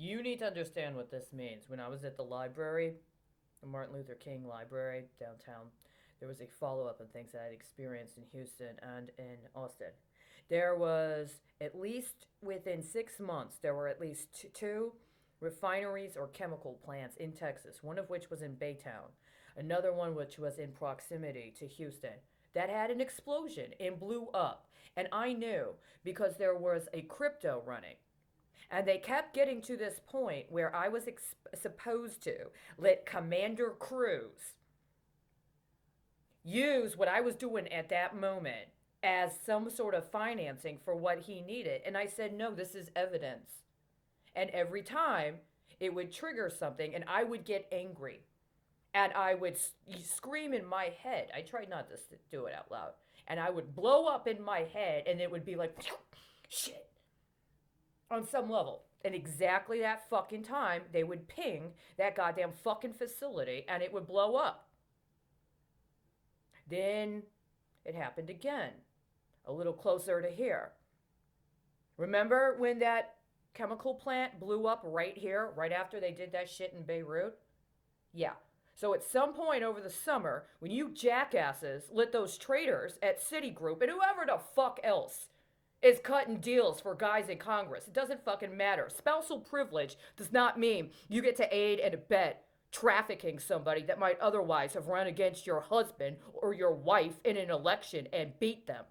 You need to understand what this means. When I was at the library, the Martin Luther King Library downtown, there was a follow up on things that I had experienced in Houston and in Austin. There was at least within 6 months, there were at least two refineries or chemical plants in Texas, one of which was in Baytown, another one which was in proximity to Houston, that had an explosion and blew up. And I knew because there was a crypto running. And they kept getting to this point where I was supposed to let Commander Cruz use what I was doing at that moment as some sort of financing for what he needed. And I said, no, this is evidence. And every time it would trigger something, and I would get angry. And I would scream in my head. I tried not to do it out loud. And I would blow up in my head, and it would be like, shit, on some level. And exactly that fucking time, they would ping that goddamn fucking facility, and it would blow up. Then it happened again, a little closer to here. Remember when that chemical plant blew up right here, right after they did that shit in Beirut? Yeah. So at some point over the summer, when you jackasses let those traders at Citigroup and whoever the fuck else is cutting deals for guys in Congress, it doesn't fucking matter. Spousal privilege does not mean you get to aid and abet trafficking somebody that might otherwise have run against your husband or your wife in an election and beat them.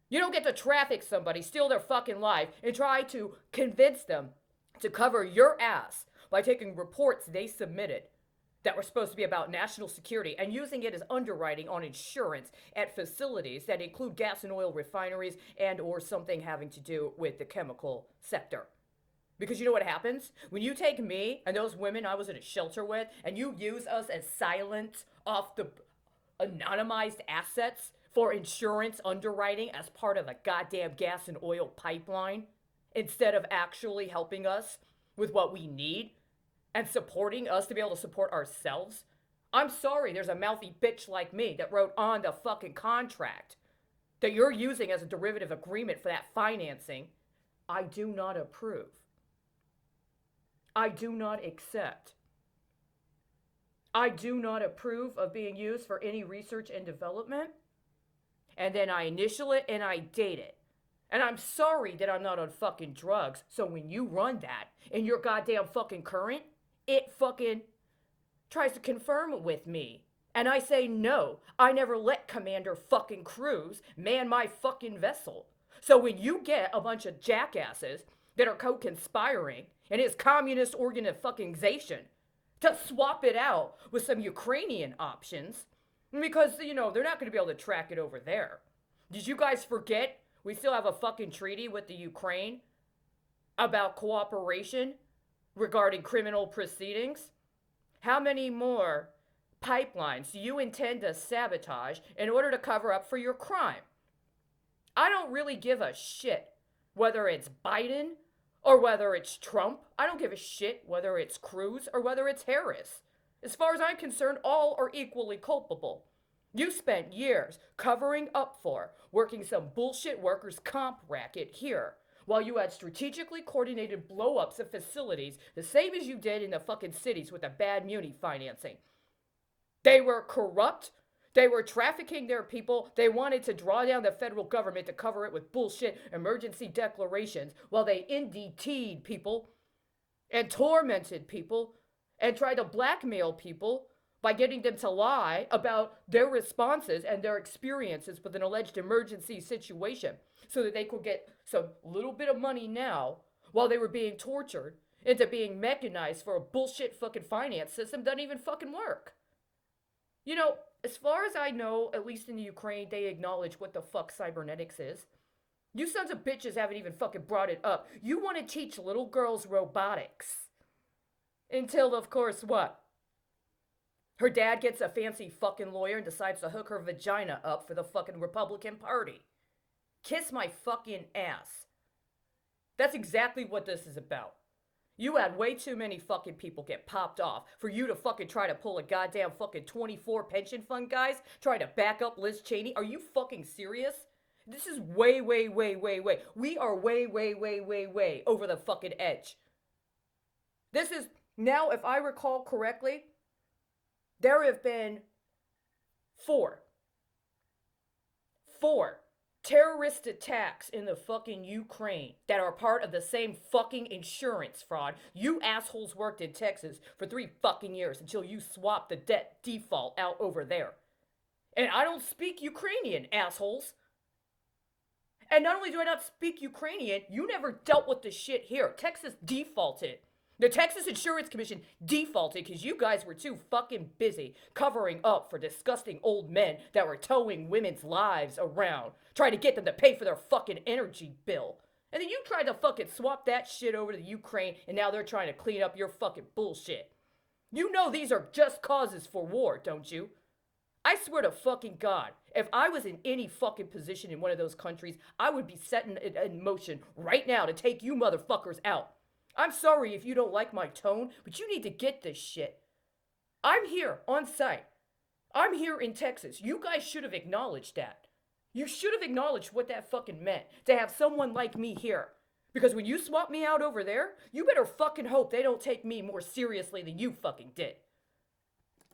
You don't get to traffic somebody, steal their fucking life, and try to convince them to cover your ass by taking reports they submitted that were supposed to be about national security and using it as underwriting on insurance at facilities that include gas and oil refineries and or something having to do with the chemical sector. Because you know what happens? When you take me and those women I was in a shelter with and you use us as silent off the anonymized assets for insurance underwriting as part of a goddamn gas and oil pipeline instead of actually helping us with what we need and supporting us to be able to support ourselves. I'm sorry there's a mouthy bitch like me that wrote on the fucking contract that you're using as a derivative agreement for that financing. I do not approve. I do not accept. I do not approve of being used for any research and development. And then I initial it and I date it. And I'm sorry that I'm not on fucking drugs. So when you run that in your goddamn fucking current, it fucking tries to confirm it with me. And I say no. I never let Commander fucking Cruz man my fucking vessel. So when you get a bunch of jackasses that are co-conspiring in his communist organization to swap it out with some Ukrainian options, because, you know, they're not going to be able to track it over there. Did you guys forget we still have a fucking treaty with the Ukraine about cooperation regarding criminal proceedings? How many more pipelines do you intend to sabotage in order to cover up for your crime? I don't really give a shit whether it's Biden or whether it's Trump. I don't give a shit whether it's Cruz or whether it's Harris. As far as I'm concerned, all are equally culpable. You spent years covering up for working some bullshit workers' comp racket here while you had strategically coordinated blow-ups of facilities the same as you did in the fucking cities with the bad muni financing. They were corrupt. They were trafficking their people. They wanted to draw down the federal government to cover it with bullshit emergency declarations while they NDT'd people and tormented people and tried to blackmail people by getting them to lie about their responses and their experiences with an alleged emergency situation so that they could get some little bit of money now while they were being tortured into being mechanized for a bullshit fucking finance system that doesn't even fucking work. You know, as far as I know, at least in the Ukraine, they acknowledge what the fuck cybernetics is. You sons of bitches haven't even fucking brought it up. You want to teach little girls robotics. Until, of course, what? Her dad gets a fancy fucking lawyer and decides to hook her vagina up for the fucking Republican Party. Kiss my fucking ass. That's exactly what this is about. You had way too many fucking people get popped off for you to fucking try to pull a goddamn fucking 24 pension fund guys trying to back up Liz Cheney. Are you fucking serious? This is way, way, way, way, way. We are way, way, way, way, way over the fucking edge. This is, now, if I recall correctly, there have been four four terrorist attacks in the fucking Ukraine that are part of the same fucking insurance fraud. You assholes worked in Texas for 3 fucking years until you swapped the debt default out over there. And I don't speak Ukrainian, assholes. And not only do I not speak Ukrainian, you never dealt with the shit here. Texas defaulted. The Texas Insurance Commission defaulted because you guys were too fucking busy covering up for disgusting old men that were towing women's lives around, trying to get them to pay for their fucking energy bill. And then you tried to fucking swap that shit over to the Ukraine, and now they're trying to clean up your fucking bullshit. You know these are just causes for war, don't you? I swear to fucking God, if I was in any fucking position in one of those countries, I would be setting it in motion right now to take you motherfuckers out. I'm sorry if you don't like my tone, but you need to get this shit. I'm here on site. I'm here in Texas. You guys should have acknowledged that. You should have acknowledged what that fucking meant to have someone like me here. Because when you swap me out over there, you better fucking hope they don't take me more seriously than you fucking did.